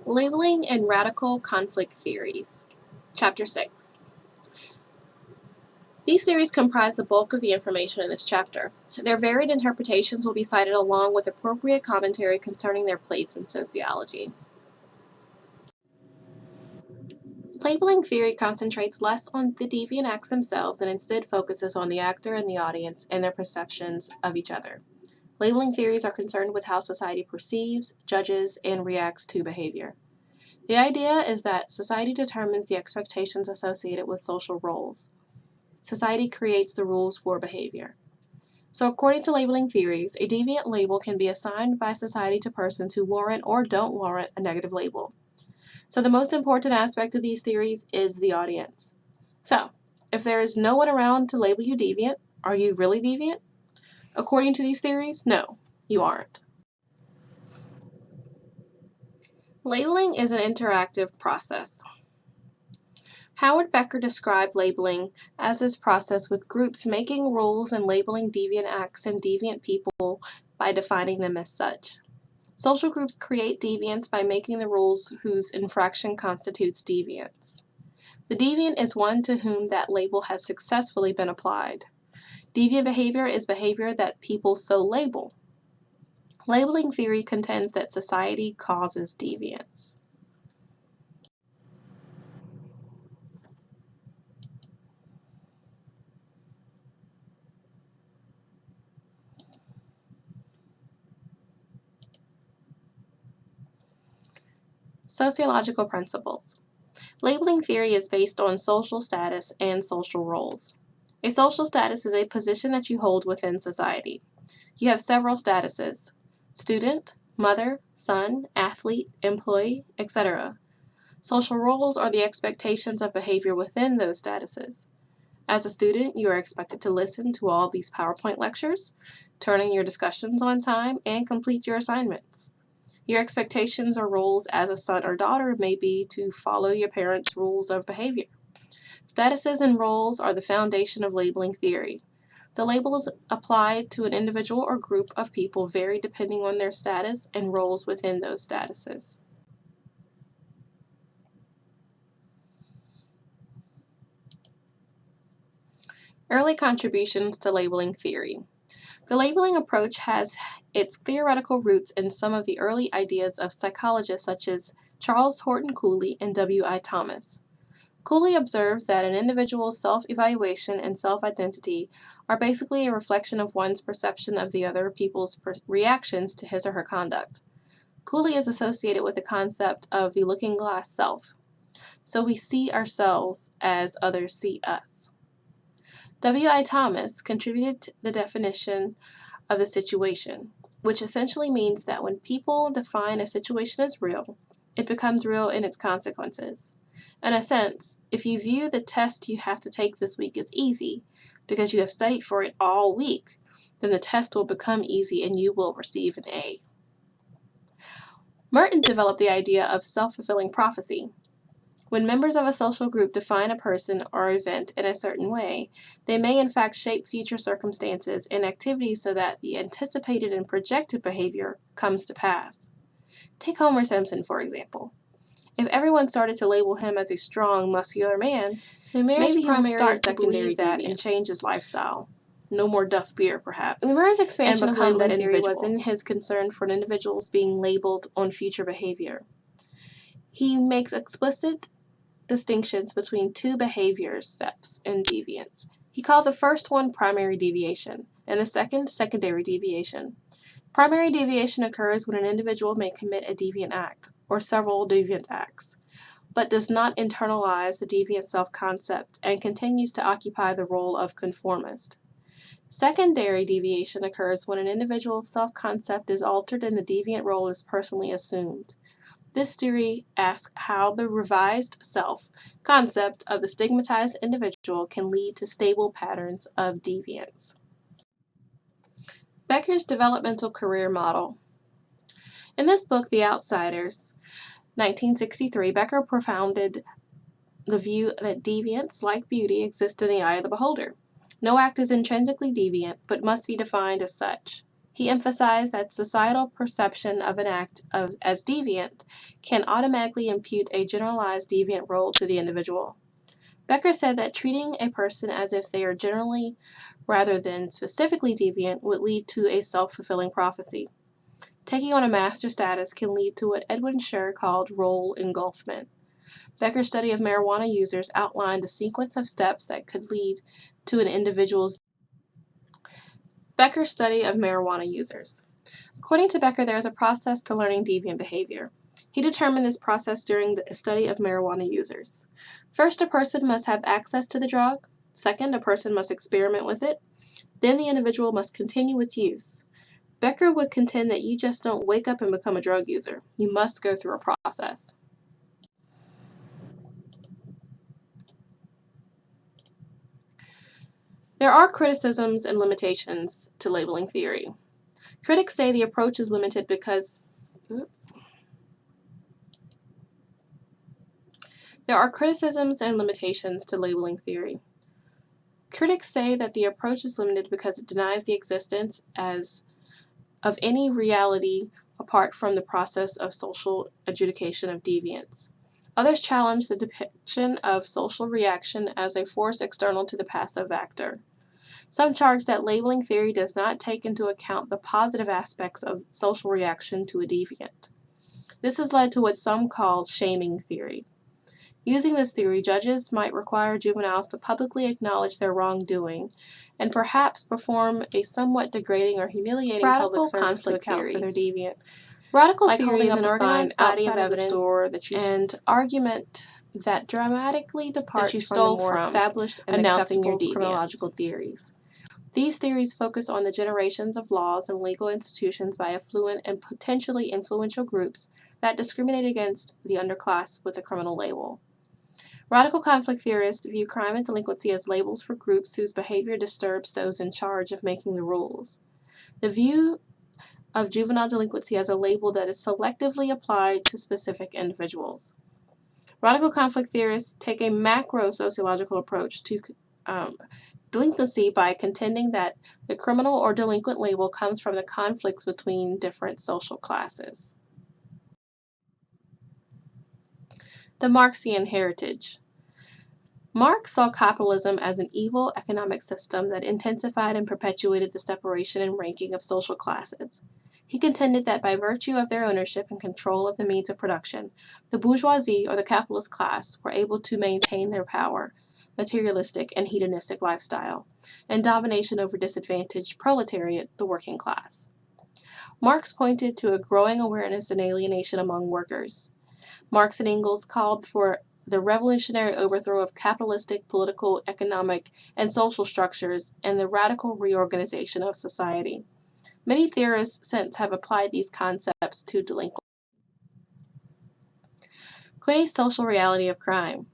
Labeling and Radical Conflict Theories. Chapter 6. These theories comprise the bulk of the information in this chapter. Their varied interpretations will be cited along with appropriate commentary concerning their place in sociology. Labeling theory concentrates less on the deviant acts themselves and instead focuses on the actor and the audience and their perceptions of each other. Labeling theories are concerned with how society perceives, judges, and reacts to behavior. The idea is that society determines the expectations associated with social roles. Society creates the rules for behavior. So according to labeling theories, a deviant label can be assigned by society to persons who warrant or don't warrant a negative label. So the most important aspect of these theories is the audience. So, if there is no one around to label you deviant, are you really deviant? According to these theories, no, you aren't. Labeling is an interactive process. Howard Becker described labeling as this process with groups making rules and labeling deviant acts and deviant people by defining them as such. Social groups create deviance by making the rules whose infraction constitutes deviance. The deviant is one to whom that label has successfully been applied. Deviant behavior is behavior that people so label. Labeling theory contends that society causes deviance. Sociological principles. Labeling theory is based on social status and social roles. A social status is a position that you hold within society. You have several statuses: student, mother, son, athlete, employee, etc. Social roles are the expectations of behavior within those statuses. As a student, you are expected to listen to all these PowerPoint lectures, turn in your discussions on time, and complete your assignments. Your expectations or roles as a son or daughter may be to follow your parents' rules of behavior. Statuses and roles are the foundation of labeling theory. The labels applied to an individual or group of people vary depending on their status and roles within those statuses. Early contributions to labeling theory. The labeling approach has its theoretical roots in some of the early ideas of psychologists such as Charles Horton Cooley and W.I. Thomas. Cooley observed that an individual's self-evaluation and self-identity are basically a reflection of one's perception of the other people's reactions to his or her conduct. Cooley is associated with the concept of the looking glass self. So we see ourselves as others see us. W.I. Thomas contributed the definition of the situation, which essentially means that when people define a situation as real, it becomes real in its consequences. In a sense, if you view the test you have to take this week as easy because you have studied for it all week, then the test will become easy and you will receive an A. Merton developed the idea of self-fulfilling prophecy. When members of a social group define a person or event in a certain way, they may in fact shape future circumstances and activities so that the anticipated and projected behavior comes to pass. Take Homer Simpson, for example. If everyone started to label him as a strong, muscular man, then maybe he would start to believe that and change his lifestyle. No more Duff beer, perhaps. The Murray's expansion of labeling theory was in his concern for individuals being labeled on future behavior. He makes explicit distinctions between two behavior steps in deviance. He called the first one primary deviation, and the second secondary deviation. Primary deviation occurs when an individual may commit a deviant act, or several deviant acts, but does not internalize the deviant self-concept and continues to occupy the role of conformist. Secondary deviation occurs when an individual's self-concept is altered and the deviant role is personally assumed. This theory asks how the revised self-concept of the stigmatized individual can lead to stable patterns of deviance. Becker's developmental career model. In this book, The Outsiders, 1963, Becker propounded the view that deviance, like beauty, exists in the eye of the beholder. No act is intrinsically deviant, but must be defined as such. He emphasized that societal perception of an act as deviant can automatically impute a generalized deviant role to the individual. Becker said that treating a person as if they are generally rather than specifically deviant would lead to a self-fulfilling prophecy. Taking on a master status can lead to what Edwin Sher called role engulfment. Becker's study of marijuana users outlined a sequence of steps that could lead to an individual's Becker's study of marijuana users. According to Becker, there is a process to learning deviant behavior. He determined this process during the study of marijuana users. First, a person must have access to the drug. Second, a person must experiment with it. Then the individual must continue its use. Becker would contend that you just don't wake up and become a drug user. You must go through a process. There are criticisms and limitations to labeling theory. Critics say the approach is limited because There are criticisms and limitations to labeling theory. Critics say that the approach is limited because it denies the existence of any reality apart from the process of social adjudication of deviance. Others challenge the depiction of social reaction as a force external to the passive actor. Some charge that labeling theory does not take into account the positive aspects of social reaction to a deviant. This has led to what some call shaming theory. Using this theory, judges might require juveniles to publicly acknowledge their wrongdoing and perhaps perform a somewhat degrading or humiliating public service to account for their deviance. Radical theory is an organized body of evidence and argument that dramatically departs from the more established and acceptable criminological theories. These theories focus on the generations of laws and legal institutions by affluent and potentially influential groups that discriminate against the underclass with a criminal label. Radical conflict theorists view crime and delinquency as labels for groups whose behavior disturbs those in charge of making the rules. The view of juvenile delinquency as a label that is selectively applied to specific individuals. Radical conflict theorists take a macro-sociological approach to delinquency by contending that the criminal or delinquent label comes from the conflicts between different social classes. The Marxian heritage. Marx saw capitalism as an evil economic system that intensified and perpetuated the separation and ranking of social classes. He contended that by virtue of their ownership and control of the means of production, the bourgeoisie or the capitalist class were able to maintain their power, materialistic and hedonistic lifestyle, and domination over disadvantaged proletariat, the working class. Marx pointed to a growing awareness and alienation among workers. Marx and Engels called for the revolutionary overthrow of capitalistic, political, economic, and social structures and the radical reorganization of society. Many theorists since have applied these concepts to delinquency. Quintessential reality of crime.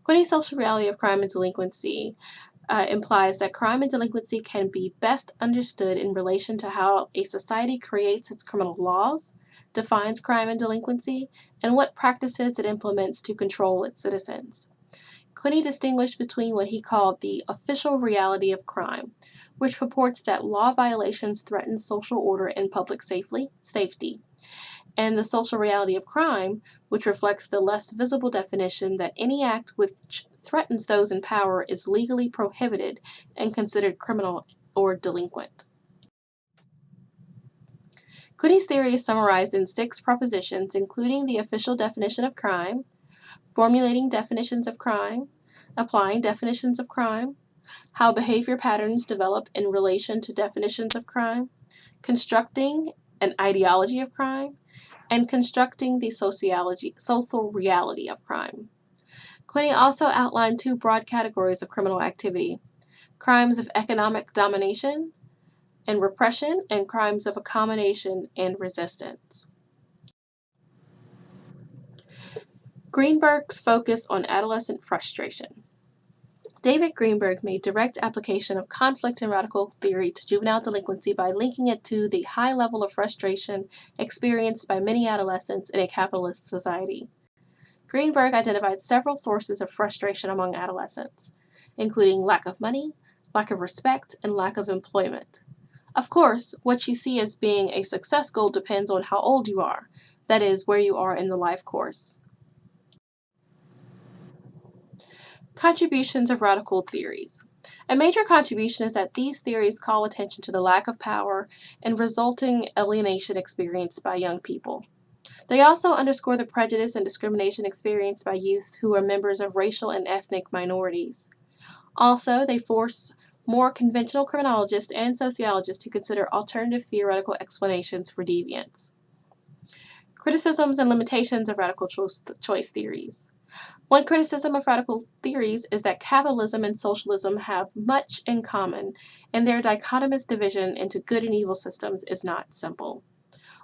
Quintessential reality of crime and delinquency implies that crime and delinquency can be best understood in relation to how a society creates its criminal laws, defines crime and delinquency, and what practices it implements to control its citizens. Quinney distinguished between what he called the official reality of crime, which purports that law violations threaten social order and public safety, and the social reality of crime, which reflects the less visible definition that any act which threatens those in power is legally prohibited and considered criminal or delinquent. Quinney's theory is summarized in 6 propositions, including the official definition of crime, formulating definitions of crime, applying definitions of crime, how behavior patterns develop in relation to definitions of crime, constructing an ideology of crime, and constructing the social reality of crime. Quinney also outlined 2 broad categories of criminal activity: crimes of economic domination and repression, and crimes of accommodation and resistance. Greenberg's focus on adolescent frustration. David Greenberg made direct application of conflict and radical theory to juvenile delinquency by linking it to the high level of frustration experienced by many adolescents in a capitalist society. Greenberg identified several sources of frustration among adolescents, including lack of money, lack of respect, and lack of employment. Of course, what you see as being a success goal depends on how old you are, that is, where you are in the life course. Contributions of radical theories. A major contribution is that these theories call attention to the lack of power and resulting alienation experienced by young people. They also underscore the prejudice and discrimination experienced by youths who are members of racial and ethnic minorities. Also, they force more conventional criminologists and sociologists to consider alternative theoretical explanations for deviance. Criticisms and limitations of radical choice theories. One criticism of radical theories is that capitalism and socialism have much in common, and their dichotomous division into good and evil systems is not simple.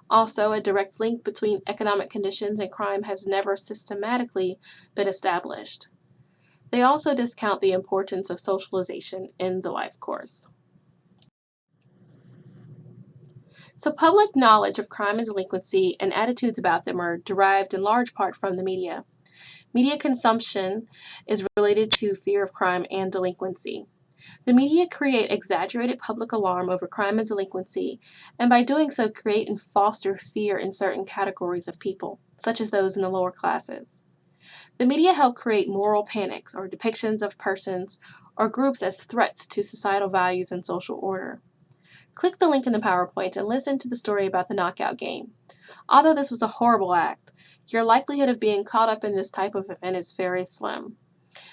Also, a direct link between economic conditions and crime has never systematically been established. They also discount the importance of socialization in the life course. So, public knowledge of crime and delinquency and attitudes about them are derived in large part from the media. Media consumption is related to fear of crime and delinquency. The media create exaggerated public alarm over crime and delinquency, and by doing so create and foster fear in certain categories of people, such as those in the lower classes. The media help create moral panics or depictions of persons or groups as threats to societal values and social order. Click the link in the PowerPoint and listen to the story about the knockout game. Although this was a horrible act, your likelihood of being caught up in this type of event is very slim.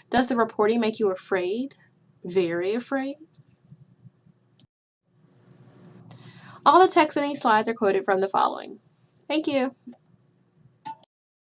Does the reporting make you afraid? Very afraid? All the text in these slides are quoted from the following. Thank you.